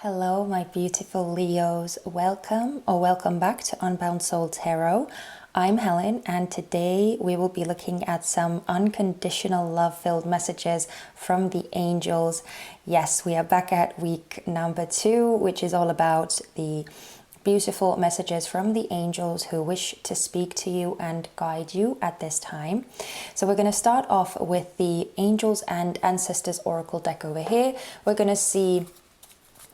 Hello, my beautiful Leos. Welcome back to Unbound Soul Tarot. I'm Helen, and today we will be looking at some unconditional love-filled messages from the angels. Yes, we are back at week number 2, which is all about the beautiful messages from the angels who wish to speak to you and guide you at this time. So we're going to start off with the Angels and Ancestors Oracle deck over here. We're going to see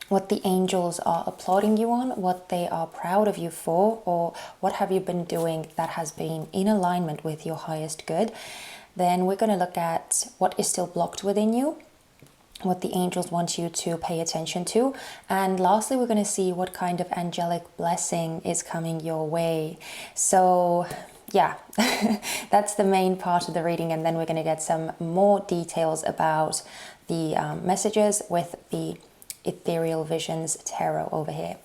what the angels are applauding you on, what they are proud of you for, or what have you been doing that has been in alignment with your highest good. Then we're going to look at what is still blocked within you, what the angels want you to pay attention to, and lastly we're going to see what kind of angelic blessing is coming your way. So yeah, that's the main part of the reading, and then we're going to get some more details about the messages with the Ethereal Visions Tarot over here.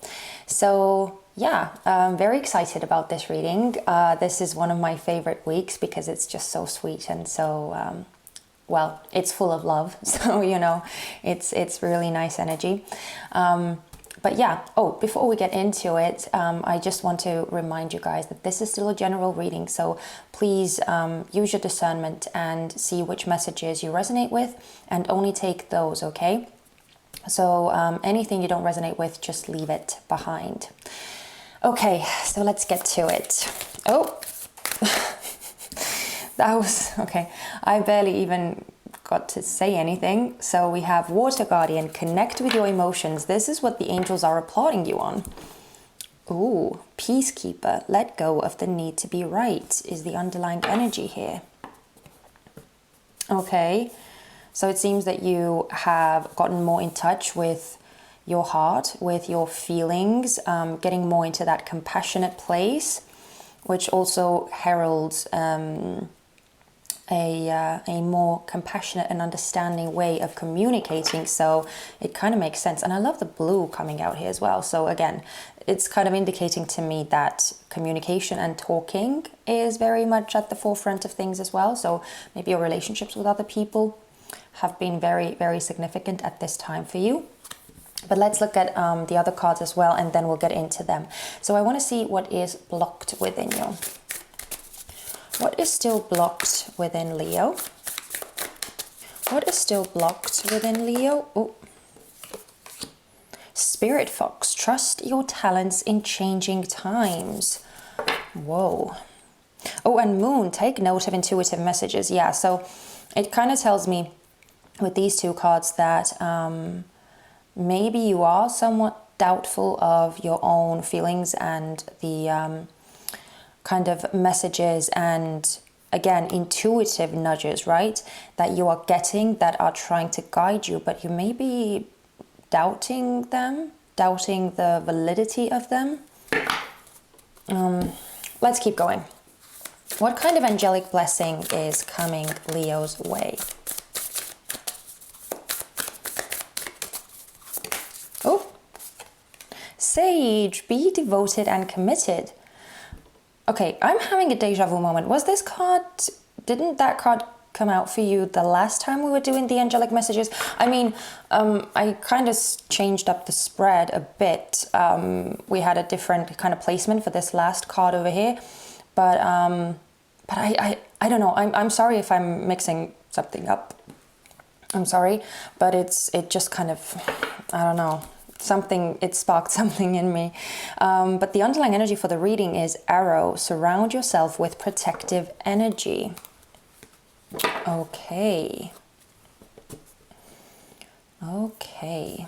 So yeah, I'm very excited about this reading. This is one of my favorite weeks because it's just so sweet and so well, it's full of love, so you know, it's really nice energy. But yeah, before we get into it, I just want to remind you guys that this is still a general reading, so please use your discernment and see which messages you resonate with and only take those, okay? So anything you don't resonate with, just leave it behind. Okay, so let's get to it. Oh, that was, okay. I barely even got to say anything. So we have Water Guardian, connect with your emotions. This is what the angels are applauding you on. Ooh, Peacekeeper, let go of the need to be right is the underlying energy here. Okay. So it seems that you have gotten more in touch with your heart, with your feelings, getting more into that compassionate place, which also heralds a more compassionate and understanding way of communicating. So it kind of makes sense. And I love the blue coming out here as well. So again, it's kind of indicating to me that communication and talking is very much at the forefront of things as well. So maybe your relationships with other people have been very, very significant at this time for you. But let's look at the other cards as well, and then we'll get into them. So I want to see what is blocked within you. What is still blocked within Leo? What is still blocked within Leo? Oh. Spirit Fox, trust your talents in changing times. Whoa. Oh, and Moon, take note of intuitive messages. Yeah, so it kind of tells me with these two cards that maybe you are somewhat doubtful of your own feelings and the kind of messages and, again, intuitive nudges, right, that you are getting that are trying to guide you, but you may be doubting them, doubting the validity of them. Let's keep going. What kind of angelic blessing is coming Leo's way? Oh, Sage, be devoted and committed. Okay, I'm having a deja vu moment. Was this card, didn't that card come out for you the last time we were doing the angelic messages? I mean, I kind of changed up the spread a bit. We had a different kind of placement for this last card over here, but I don't know. I'm sorry if I'm mixing something up. I'm sorry, but it just kind of, I don't know, it sparked something in me. But the underlying energy for the reading is Arrow, surround yourself with protective energy. Okay. Okay.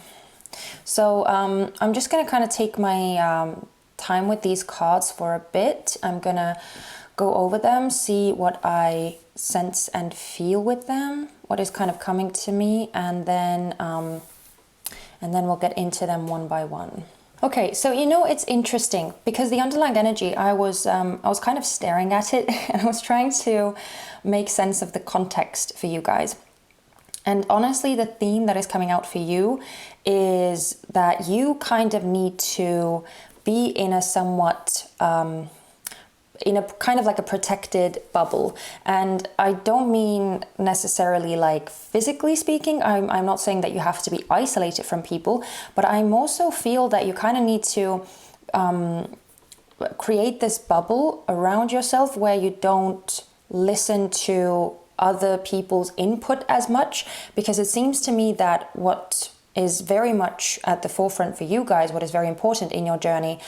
So I'm just going to kind of take my time with these cards for a bit. I'm going to go over them, see what I sense and feel with them, what is kind of coming to me, and then we'll get into them one by one. Okay, so you know, it's interesting because the underlying energy, I was kind of staring at it and I was trying to make sense of the context for you guys. And honestly, the theme that is coming out for you is that you kind of need to be in a somewhat in a kind of like a protected bubble. And I don't mean necessarily like physically speaking. I'm not saying that you have to be isolated from people, but I also feel that you kind of need to create this bubble around yourself where you don't listen to other people's input as much, because it seems to me that what is very much at the forefront for you guys, what is very important in your journey,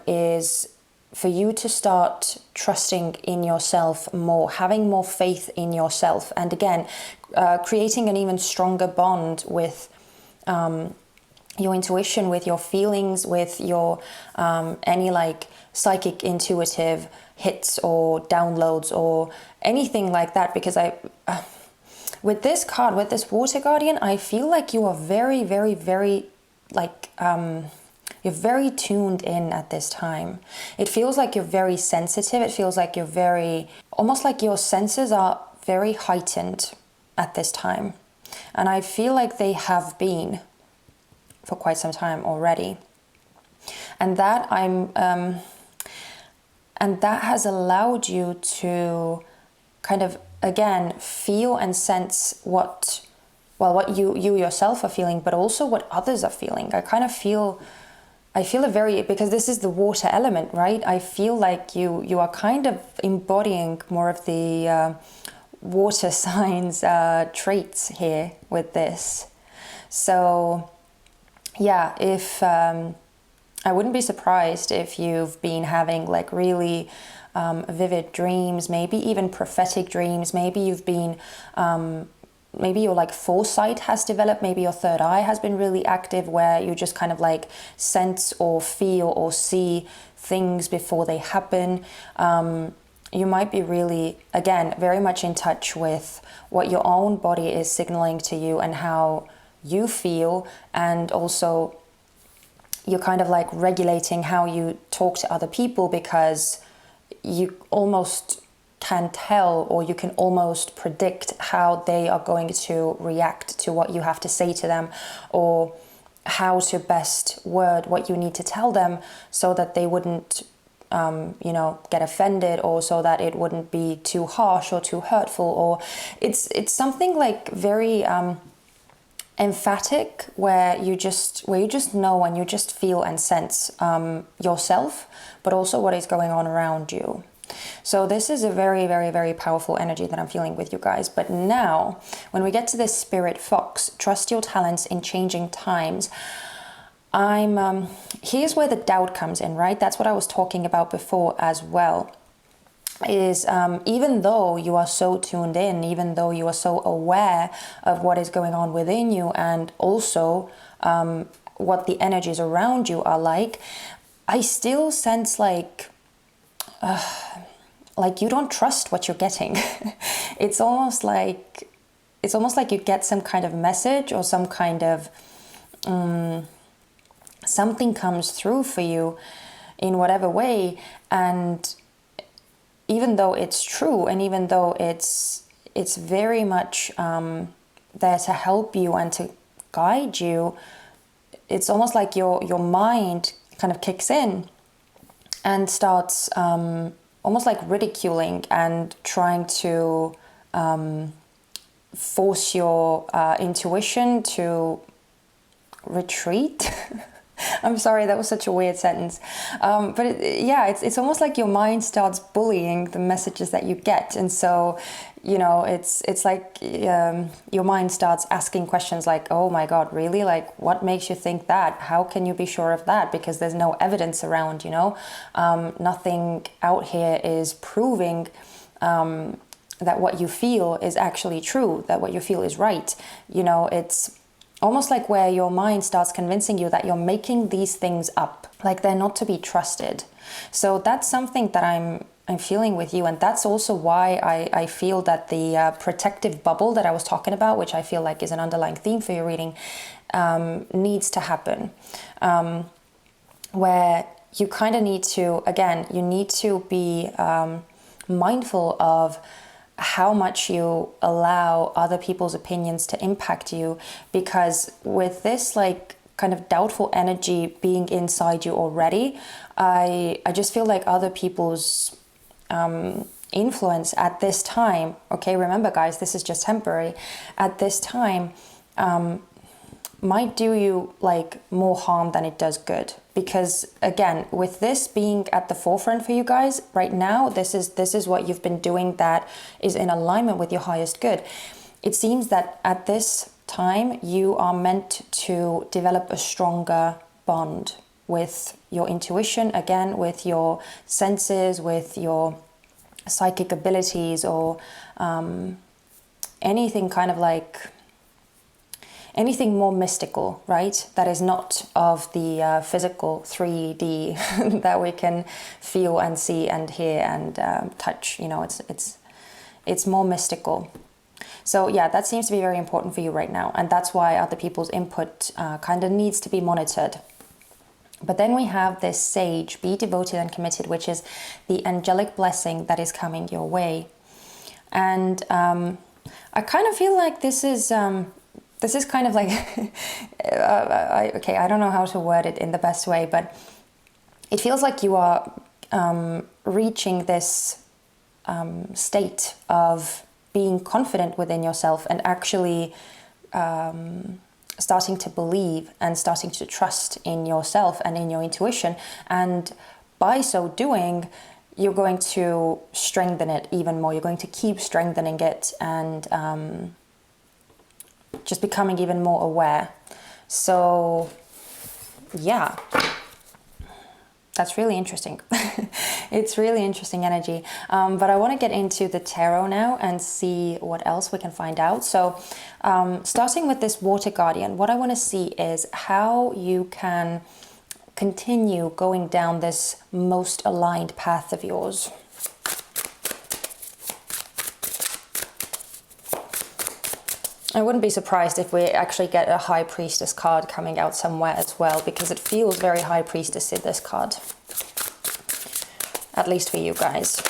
is for you to start trusting in yourself more, having more faith in yourself, and again, creating an even stronger bond with your intuition, with your feelings, with your any like psychic intuitive hits or downloads or anything like that. Because with this card, with this Water Guardian, I feel like you are very, very, very like you're very tuned in at this time. It feels like you're very sensitive. It feels like you're very, almost like your senses are very heightened at this time. And I feel like they have been for quite some time already. And that and that has allowed you to kind of, again, feel and sense what you yourself are feeling, but also what others are feeling. I feel a very, because this is the water element, right? I feel like you are kind of embodying more of the water signs traits here with this. So yeah, if I wouldn't be surprised if you've been having like really vivid dreams, maybe even prophetic dreams. Maybe you've been maybe your like foresight has developed, maybe your third eye has been really active, where you just kind of like sense or feel or see things before they happen. You might be really, again, very much in touch with what your own body is signaling to you and how you feel, and also you're kind of like regulating how you talk to other people, because you almost can tell, or you can almost predict how they are going to react to what you have to say to them, or how to best word what you need to tell them so that they wouldn't get offended, or so that it wouldn't be too harsh or too hurtful. Or it's something like very emphatic, where you just know and you just feel and sense yourself, but also what is going on around you. So this is a very, very, very powerful energy that I'm feeling with you guys. But now, when we get to this Spirit Fox, trust your talents in changing times, here's where the doubt comes in, right? That's what I was talking about before as well. Is even though you are so tuned in, even though you are so aware of what is going on within you, and also what the energies around you are like, I still sense like you don't trust what you're getting. It's almost like you get some kind of message, or some kind of something comes through for you in whatever way, and even though it's true, and even though it's very much there to help you and to guide you, it's almost like your mind kind of kicks in and starts almost like ridiculing and trying to force your intuition to retreat. I'm sorry, that was such a weird sentence. But it's almost like your mind starts bullying the messages that you get. And so, it's like your mind starts asking questions like, oh my God, really? Like, what makes you think that? How can you be sure of that? Because there's no evidence around, nothing out here is proving that what you feel is actually true, that what you feel is right. It's almost like where your mind starts convincing you that you're making these things up, like they're not to be trusted. So that's something that I'm feeling with you, and that's also why I feel that the protective bubble that I was talking about, which I feel like is an underlying theme for your reading, needs to happen, where you kind of need to, again, you need to be mindful of how much you allow other people's opinions to impact you, because with this like kind of doubtful energy being inside you already. I just feel like other people's influence at this time, okay, remember guys, this is just temporary, at this time might do you like more harm than it does good. Because again, with this being at the forefront for you guys right now, this is what you've been doing that is in alignment with your highest good. It seems that at this time you are meant to develop a stronger bond with your intuition, again, with your senses, with your psychic abilities, or anything kind of like anything more mystical, right? That is not of the physical 3D that we can feel and see and hear and touch. You know, it's more mystical. So yeah, that seems to be very important for you right now, and that's why other people's input kind of needs to be monitored. But then we have this sage, be devoted and committed, which is the angelic blessing that is coming your way. And I kind of feel like this is kind of like, I don't know how to word it in the best way, but it feels like you are reaching this state of being confident within yourself and actually starting to believe and starting to trust in yourself and in your intuition. And by so doing, you're going to strengthen it even more. You're going to keep strengthening it and just becoming even more aware. So yeah, that's really interesting. It's really interesting energy. But I want to get into the tarot now and see what else we can find out. So starting with this water guardian, what I want to see is how you can continue going down this most aligned path of yours. I wouldn't be surprised if we actually get a High Priestess card coming out somewhere as well, because it feels very High Priestess in this card. At least for you guys.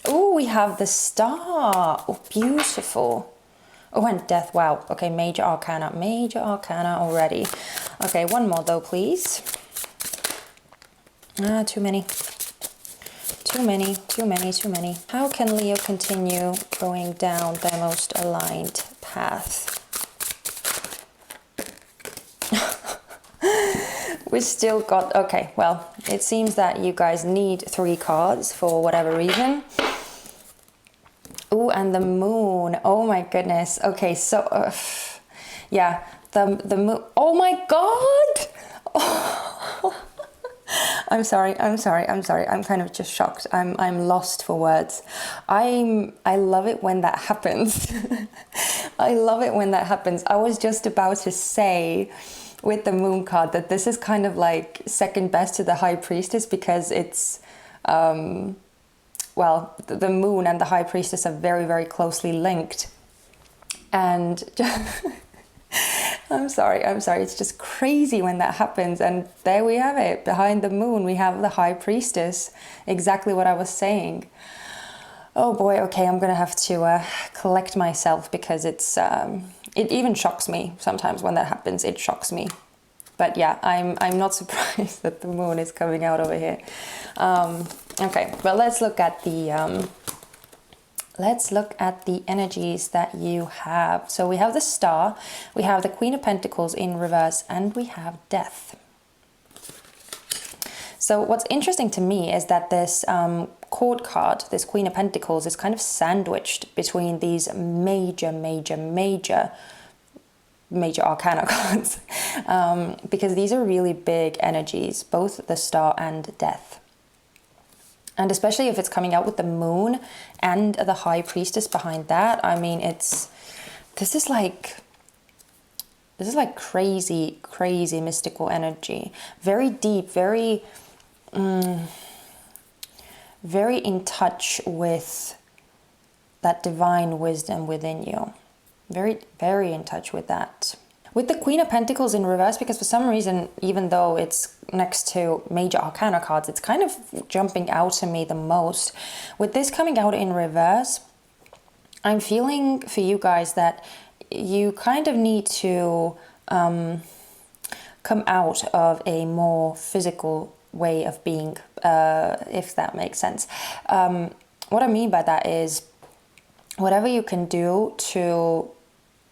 Oh, we have the Star. Oh, beautiful. Oh, and Death. Wow. Okay, Major Arcana. Major Arcana already. Okay, one more though, please. Too many. Too many, too many, too many. How can Leo continue going down their most aligned path? We still got, okay, well, it seems that you guys need 3 cards for whatever reason. Oh, and the moon. Oh my goodness. Okay, so, yeah, the moon. Oh my God! Oh. I'm sorry. I'm kind of just shocked. I'm lost for words. I love it when that happens. I love it when that happens. I was just about to say with the moon card that this is kind of like second best to the High Priestess, because it's well, the moon and the High Priestess are very, very closely linked. And I'm sorry, it's just crazy when that happens. And there we have it, behind the moon we have the High Priestess, exactly what I was saying. Oh boy, okay, I'm gonna have to collect myself, because it's it even shocks me sometimes when that happens. It shocks me. But yeah, I'm not surprised that the moon is coming out over here. Okay, well, let's look at the energies that you have. So we have the Star, we have the Queen of Pentacles in reverse, and we have Death. So what's interesting to me is that this court card, this Queen of Pentacles, is kind of sandwiched between these major arcana cards, because these are really big energies, both the Star and Death. And especially if it's coming out with the moon and the High Priestess behind that, I mean, this is like crazy mystical energy. Very deep, very in touch with that divine wisdom within you. Very in touch with that. With the Queen of Pentacles in reverse, because for some reason, even though it's next to major arcana cards, it's kind of jumping out to me the most. With this coming out in reverse, I'm feeling for you guys that you kind of need to come out of a more physical way of being, if that makes sense. What I mean by that is whatever you can do to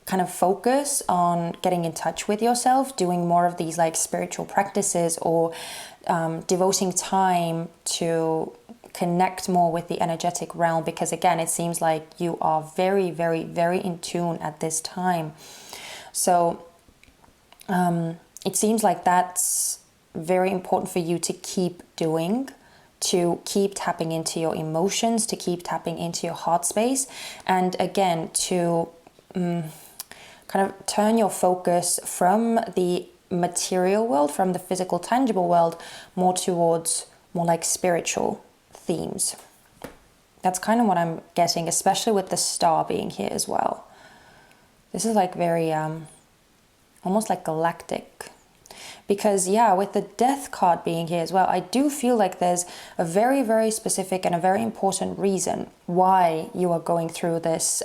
kind of focus on getting in touch with yourself, doing more of these like spiritual practices, or devoting time to connect more with the energetic realm, because again, it seems like you are very, very, very in tune at this time. So it seems like that's very important for you to keep doing, to keep tapping into your emotions, to keep tapping into your heart space, and again, to kind of turn your focus from the material world, from the physical, tangible world, more towards more like spiritual themes. That's kind of what I'm getting, especially with the star being here as well. This is like very almost like galactic, because yeah, with the death card being here as well, I do feel like there's a very, very specific and a very important reason why you are going through this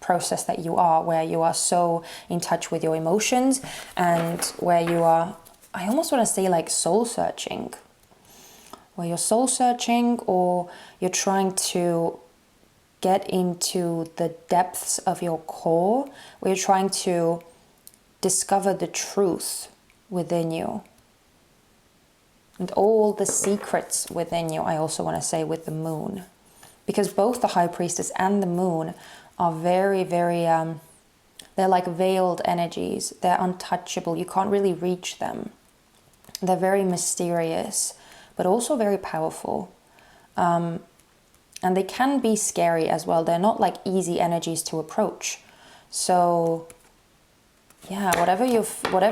process that you are, where you are so in touch with your emotions, and where you are, I almost want to say like soul searching, where you're soul searching, or you're trying to get into the depths of your core, where you're trying to discover the truth within you and all the secrets within you. I also want to say with the moon, because both the High Priestess and the moon are very, very they're like veiled energies. They're untouchable. You can't really reach them. They're very mysterious, but also very powerful. And they can be scary as well. They're not like easy energies to approach. So yeah, whatever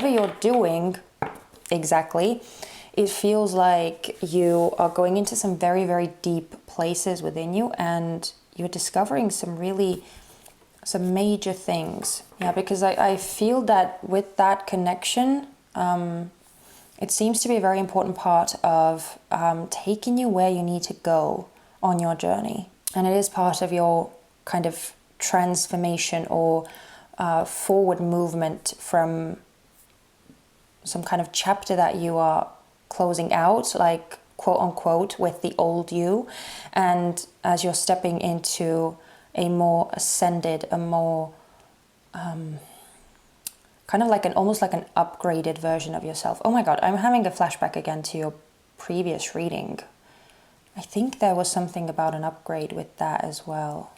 you're doing exactly, it feels like you are going into some very, very deep places within you, and you're discovering some major things. Yeah, because I feel that with that connection, it seems to be a very important part of taking you where you need to go on your journey. And it is part of your kind of transformation, or forward movement from some kind of chapter that you are closing out, like quote unquote, with the old you. And as you're stepping into a more ascended, a more kind of like almost like an upgraded version of yourself. Oh my God, I'm having a flashback again to your previous reading. I think there was something about an upgrade with that as well.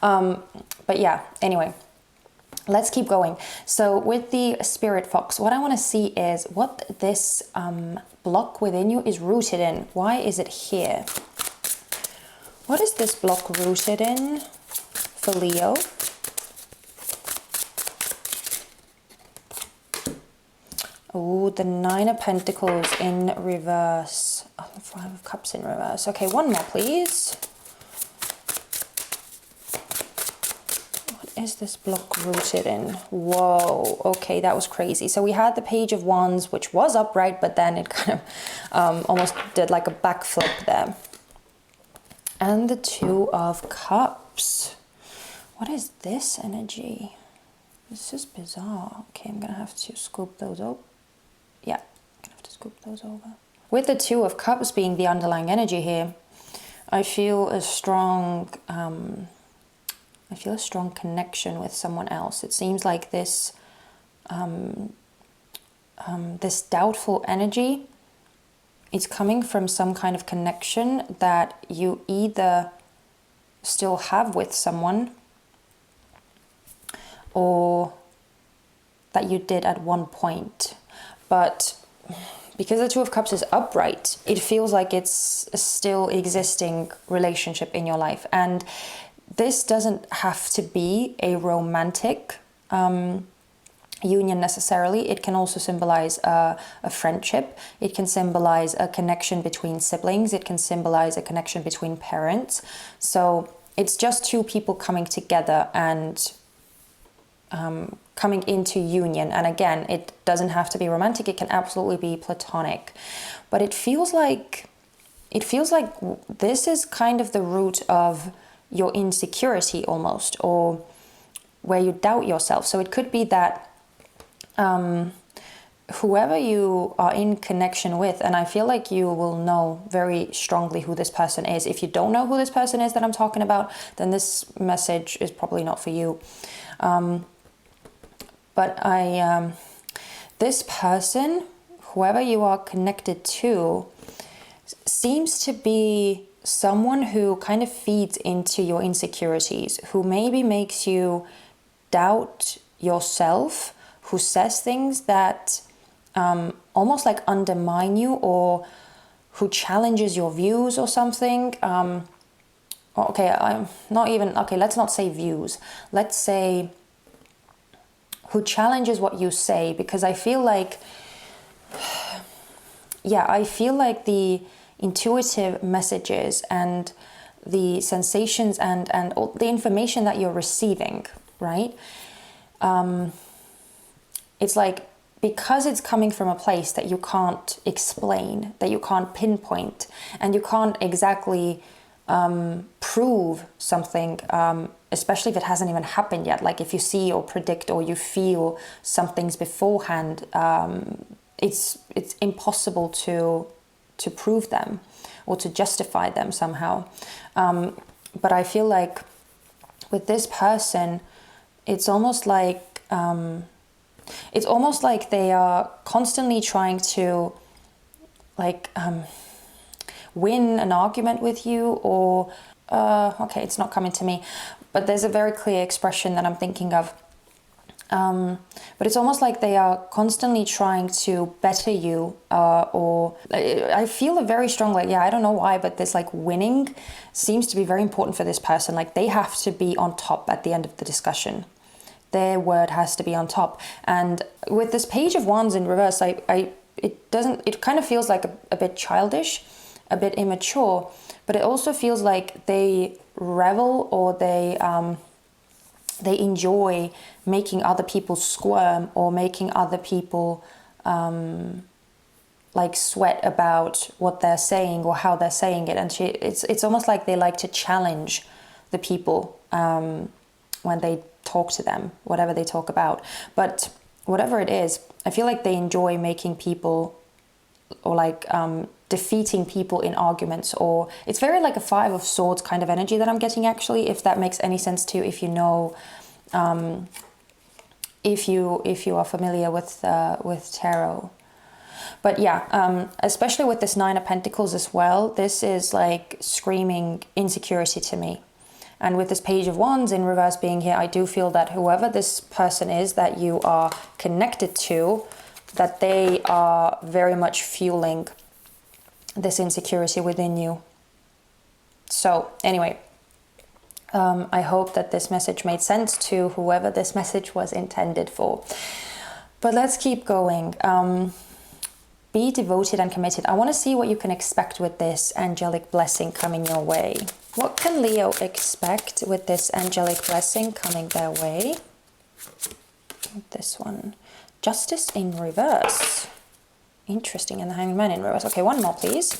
But yeah, anyway, let's keep going. So with the Spirit Fox, what I want to see is what this block within you is rooted in. Why is it here? What is this block rooted in for Leo? Oh, the Nine of Pentacles in reverse. Oh, the Five of Cups in reverse. Okay, one more, please. What is this block rooted in? Whoa, okay, that was crazy. So we had the Page of Wands, which was upright, but then it kind of almost did like a backflip there. And the Two of Cups. What is this energy? This is bizarre. Okay, I'm gonna have to scoop those up. Yeah, I'm gonna have to scoop those over. With the Two of Cups being the underlying energy here, I feel a strong connection with someone else. It seems like this this doubtful energy is coming from some kind of connection that you either still have with someone, or that you did at one point. But because the Two of Cups is upright, it feels like it's a still existing relationship in your life. And this doesn't have to be a romantic union necessarily. It can also symbolize a friendship. It can symbolize a connection between siblings. It can symbolize a connection between parents. So it's just two people coming together and coming into union. And again, it doesn't have to be romantic. It can absolutely be platonic. But it feels like this is kind of the root of your insecurity almost, or where you doubt yourself. So it could be that whoever you are in connection with, and I feel like you will know very strongly who this person is. If you don't know who this person is that I'm talking about, then this message is probably not for you. This person, whoever you are connected to, seems to be someone who kind of feeds into your insecurities, who maybe makes you doubt yourself, who says things that almost like undermine you, or who challenges your views or something. Let's not say views. Let's say who challenges what you say, because I feel like the intuitive messages and the sensations and all the information that you're receiving, right? It's like, because it's coming from a place that you can't explain, that you can't pinpoint, and you can't exactly prove something, especially if it hasn't even happened yet. Like if you see or predict or you feel some things beforehand, it's impossible to prove them or to justify them somehow. But I feel like with this person, it's almost like they are constantly trying to win an argument with you, or it's not coming to me, but there's a very clear expression that I'm thinking of. But it's almost like they are constantly trying to better you, or I feel a very strong, I don't know why, but this winning seems to be very important for this person. Like they have to be on top at the end of the discussion. Their word has to be on top. And with this Page of Wands in reverse, it kind of feels like a bit childish, a bit immature, but it also feels like they revel, or they enjoy making other people squirm, or making other people sweat about what they're saying or how they're saying it. And it's almost like they like to challenge the people when they talk to them, whatever they talk about. But whatever it is, I feel like they enjoy making people, or defeating people in arguments, or it's very like a Five of Swords kind of energy that I'm getting, actually, if that makes any sense to you, if you know, if you are familiar with tarot. But yeah, especially with this Nine of Pentacles as well, this is like screaming insecurity to me. And with this Page of Wands in reverse being here, I do feel that whoever this person is that you are connected to, that they are very much fueling this insecurity within you. So anyway, I hope that this message made sense to whoever this message was intended for. But let's keep going. Be devoted and committed. I want to see what you can expect with this angelic blessing coming your way. What can Leo expect with this angelic blessing coming their way? This one. Justice in reverse. Interesting. And the Hanged Man in reverse. Okay, one more, please.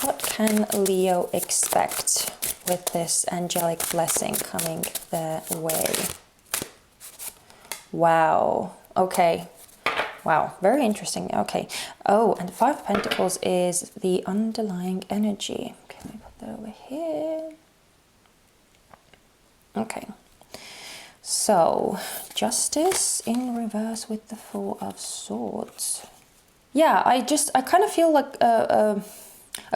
What can Leo expect with this angelic blessing coming their way? Wow. Okay. Wow. Very interesting. Okay. Oh, and the Five of Pentacles is the underlying energy. Okay, let me put that over here. Okay. So, Justice in reverse with the Four of Swords. Yeah, I kind of feel like a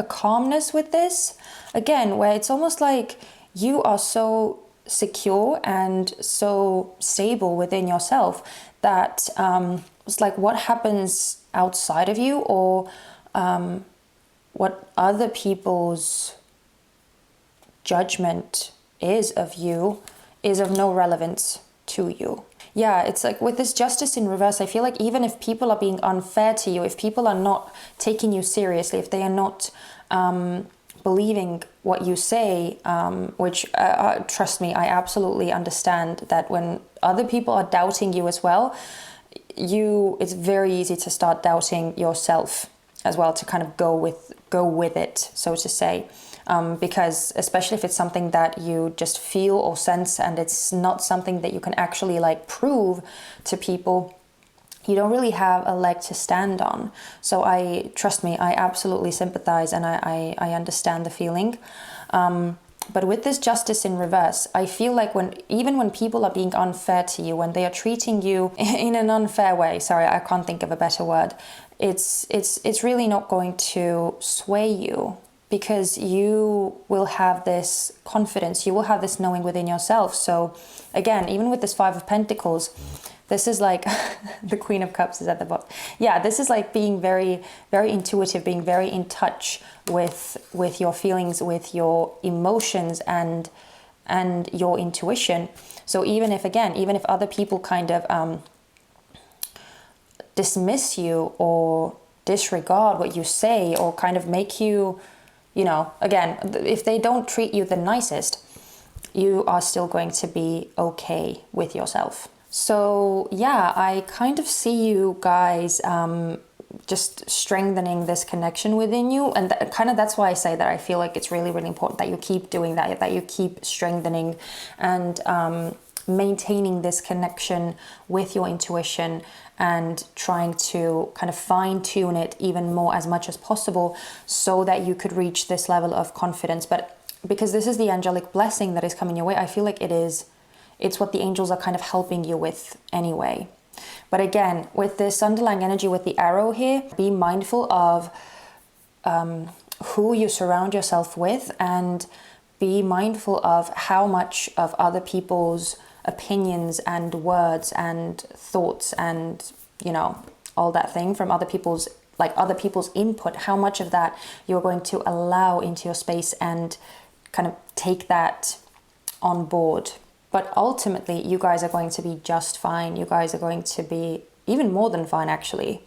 calmness with this. Again, where it's almost like you are so secure and so stable within yourself that it's like what happens outside of you, or what other people's judgment is of you, is of no relevance to you. Yeah, it's like with this Justice in reverse, I feel like even if people are being unfair to you, if people are not taking you seriously, if they are not believing what you say, which trust me, I absolutely understand that when other people are doubting you as well, it's very easy to start doubting yourself as well, to kind of go with it, so to say. Because especially if it's something that you just feel or sense, and it's not something that you can actually prove to people, you don't really have a leg to stand on. So trust me, I absolutely sympathize, and I understand the feeling. But with this justice in reverse, I feel like even when people are being unfair to you, when they are treating you in an unfair way, sorry, I can't think of a better word, it's really not going to sway you, because you will have this confidence, you will have this knowing within yourself. So again, even with this Five of Pentacles, this is like the Queen of Cups is at the bottom. Yeah, this is like being very, very intuitive, being very in touch with your feelings, with your emotions, and your intuition. So even if other people kind of dismiss you or disregard what you say, or kind of make you, again, if they don't treat you the nicest, you are still going to be okay with yourself. So yeah, I kind of see you guys just strengthening this connection within you. And that's why I say that I feel like it's really, really important that you keep doing that you keep strengthening and maintaining this connection with your intuition, and trying to kind of fine tune it even more, as much as possible, so that you could reach this level of confidence. But because this is the angelic blessing that is coming your way, I feel like it's what the angels are kind of helping you with anyway. But again, with this underlying energy with the arrow here, be mindful of who you surround yourself with, and be mindful of how much of other people's opinions and words and thoughts and, all that thing from other people's input, how much of that you're going to allow into your space and kind of take that on board. But ultimately, you guys are going to be just fine. You guys are going to be even more than fine, actually.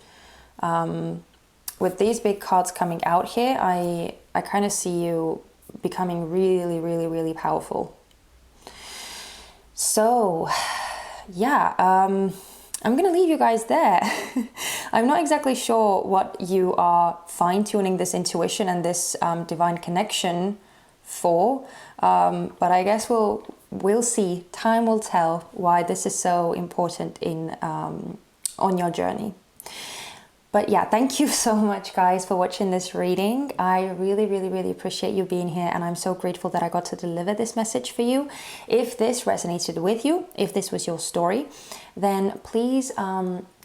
With these big cards coming out here, I kind of see you becoming really, really, really powerful. So, yeah, I'm going to leave you guys there. I'm not exactly sure what you are fine-tuning this intuition and this divine connection for, but I guess we'll see. Time will tell why this is so important on your journey. But yeah, thank you so much, guys, for watching this reading. I really, really, really appreciate you being here, and I'm so grateful that I got to deliver this message for you. If this resonated with you, if this was your story, then please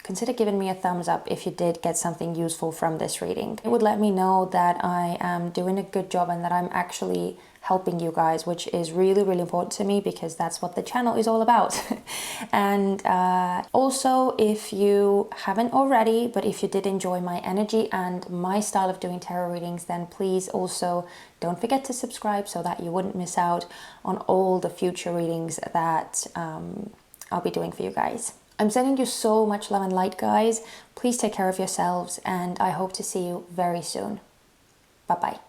consider giving me a thumbs up if you did get something useful from this reading. It would let me know that I am doing a good job and that I'm actually helping you guys, which is really, really important to me, because that's what the channel is all about. And also, if you haven't already, but if you did enjoy my energy and my style of doing tarot readings, then please also don't forget to subscribe so that you wouldn't miss out on all the future readings that I'll be doing for you guys. I'm sending you so much love and light, guys. Please take care of yourselves, and I hope to see you very soon. Bye-bye.